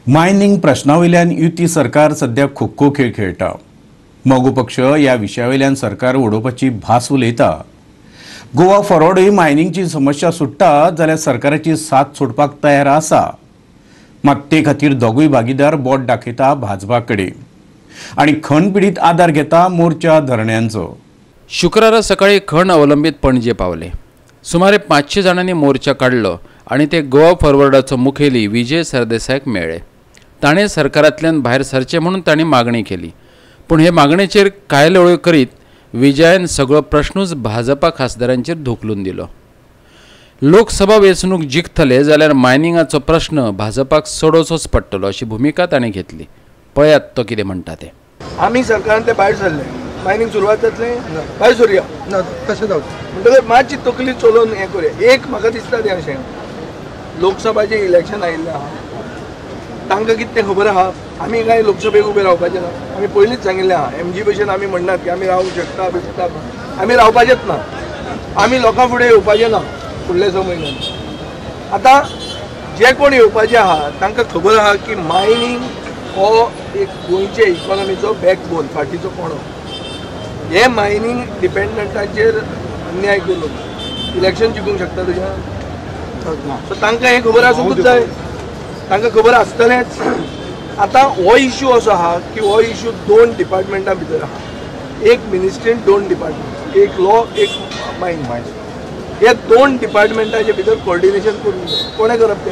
Mining प्रश्नावयल्यान युती सरकार सध्या खोखो खेळ खेळटा। मगो पक्ष या विशयावयल्यान सरकार उडोवपाची भास उलयता। गोवा फॉरवर्डूय मायनिंगची समस्या सुट्टा जाल्यार सरकाराची साथ सोडपाक तयार आसा, मात ते खातीर दोगूय भागीदार बोट दाखयता भाजपा कडेन आनी खण पिडीत आदार घेता मोर्चा धरण्यांचो। शुक्रारा सकाळी खण अवलंबित पणजे पावले। सुमारे 500 जाणांनी मोर्चा काढलो आणि ते गोवा फॉरवर्डाचो मुखेली विजय सरदेसायक मेळ्ळे। ताणें सरकारांतल्यान भायर सरचे म्हणून तांणी मागणी केली, पूण हे मागणेचेर कायलवळ्यो करीत विजयान सगळो प्रश्नूच भाजपा खासदारांचेर धुकलून दिलो। लोकसभा वेंचणूक जिखतले जाल्यार मायनिंगाचो प्रश्न भाजपाक सोडोवचोच पडटलो अशी भुमिका ताणें घेतली। पळयात तो कितें म्हणटा ते। आमी सरकारान ते भायर सरले, मायनिंग सुरवात जातले भायर सरुया ना तशें जावचें म्हणटकीर मातशी तकली चलोवन हें करुया। एक म्हाका दिसता तें अशें, लोकसभाचें इलेक्शन आयिल्लें आहा, तांकां कितें तें खबर आहा आमी काय लोकसभेक उबे रावपाचें ना। आमी पयलींच सांगिल्लें आहा, एमजी भशेन आमी म्हणनात की आमी रावूंक शकता बिकता, आमी रावपाचेंच ना, आमी लोकां फुडें येवपाचें ना फुडल्या 6 म्हयन्यांनी। आतां जे कोण येवपाचे आहा तांकां खबर आहा की मायनिंग हो एक गोंयचे इकॉनॉमीचो बॅकबोन, फाटीचो कोणो। हे मायनिंग डिपेंडंटाचेर अन्याय करून इलेक्शन जिखूंक शकता तुज्या, सो तांकां हें खबर आसूंकूच जाय, तांकां खबर आसतलेंच। आतां हो इश्यू असो आहा की हो इश्यू 2 डिपार्टमेंटां भितर आहा। एक मिनिस्ट्रीन 2 डिपार्टमेंट, एक लॉ एक मायनिंग। हे 2 डिपार्टमेंटाचे भितर कोऑर्डिनेशन करून कोणें करप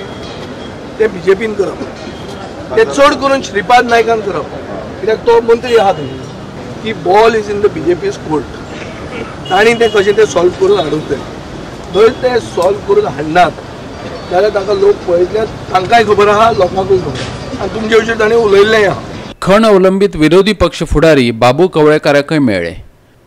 ते बीजेपीन करप। ते चड करून श्रीपाद नायकान करप, कित्याक तो मंत्री आहा थंय, की ball is in the BJP's court. तांणी तें कशें तें सॉल्व करून हाडूंक जाय। जर ते सॉल्व करून हाडनात जाल्यार तांकां लोक पळयतल्यात, तांकांय खबर आहा लोकांकूय खबर आहा, आनी तुमचे विशीं ताणें उलयल्लें आहा। खण अवलंबित विरोधी पक्ष फुडारी बाबू कवळेकाराकय मेळ्ळे।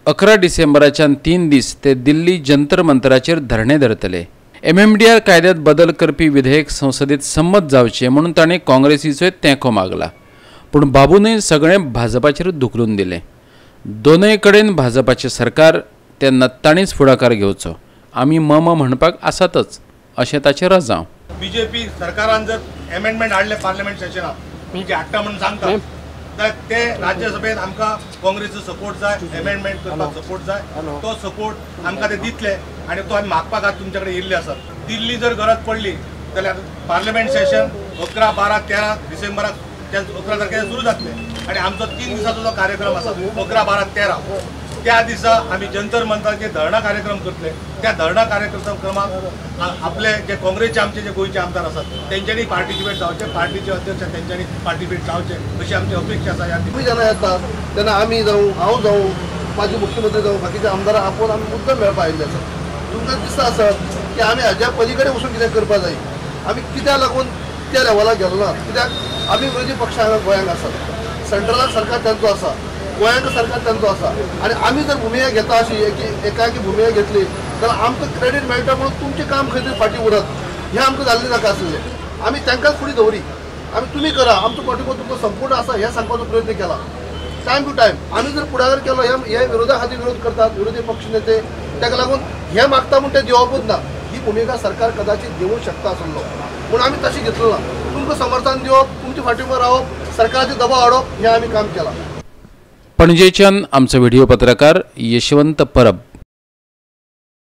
11 डिसेंबराच्यान 3 दीस ते दिल्ली जंतर मंतराचेर धरणे धरतले। MMDR कायद्यात बदल करपी विधेयक संसदेत संमत जावचें म्हणून ताणें काँग्रेसीचोय तेंको मागला, पूण बाबूनय सगळें भाजपाचेर धुकलून दिलें। दोनय कडेन भाजपाचें सरकार, तेन्ना ताणीच फुडाकार घेवचो, आमी मम म्हणपाक आसातच अशें ताचें रजाव। बीजेपी सरकारान जर अमेंडमेंट हाडले पार्लिमेंट सेशनात म्हणजे हाडटा म्हणून सांगता, तर ते राज्यसभेत आमकां काँग्रेसचो सपोर्ट जाय, अमेंडमेंट करपाक सपोर्ट जाय, तो सपोर्ट आमकां ते दितले आनी तो आमी मागपाक आज तुमचे कडेन येयल्ले आसात। दिल्ली जर गरज पडली जाल्यार पार्लिमेंट सेशन 11, 12, 13 डिसेंबराक 11 तारखेर सुरू जातले आनी आमचो 3 दिसाचो जो कार्यक्रम आसा 11, 12, 13 त्या दिसा आमी जंतर मंतराचे धरणा कार्यक्रम करतले। त्या धरणा कार्यक्रमाक आपले जे काँग्रेसचे आमचे जे गोंयचे आमदार आसात तेंच्यांनी पार्टिसिपेट जावचे, पार्टीचे अध्यक्ष तेंच्यांनी पार्टिसिपेट जावचे अशी आमची अपेक्षा आसा। खूब जाणां येतात तेन्ना आमी जावं, हांव जावं, माजी मुख्यमंत्री जावं, बाकीचे आमदार आपोवन आमी मुद्दम मेळपा आयिल्ले आसात। तुमकां दिसता आसत की आमी हाज्या पलीकडे वचून कितें करपा जाय, आमी कित्याक लागून त्या लेवलाक गेलो ना, कित्याक आमी विरोधी पक्ष हांगा गोंयांत आसात, सेंट्रलाक सरकार तांचो आसा, गोंयांत सरकार तांचो आसा, आनी आमी जर भुमिका घेता अशी एकाकी भुमिका घेतली जाल्यार आमकां क्रेडीट मेळटा म्हणून तुमचें काम खंय तरी फाटीं उरत, हें आमकां जाल्लें नाका आसलें। आमी तांकांच फुडें दवरी, आमी तुमी करा, आमचो पाठिंबो तुमचो संपूर्ण आसा हें सांगपाचो प्रयत्न केला टायम टू टायम। आमी जर फुडाकार केलो हे विरोधा खातीर विरोध करतात विरोधी पक्ष नेते, ताका लागून हें मागता म्हूण तें दिवपूच ना, ही भुमिका सरकार कदाचित दिवूंक शकता आसलो, पूण आमी तशी घेतलो ना। तुमकां समर्थन दिवप, तुमचे फाटींबो रावप, सरकाराचे दबाव हाडप हें आमी काम केलां। पणजेच्यान आमचो व्हिडिओ पत्रकार यशवंत परब।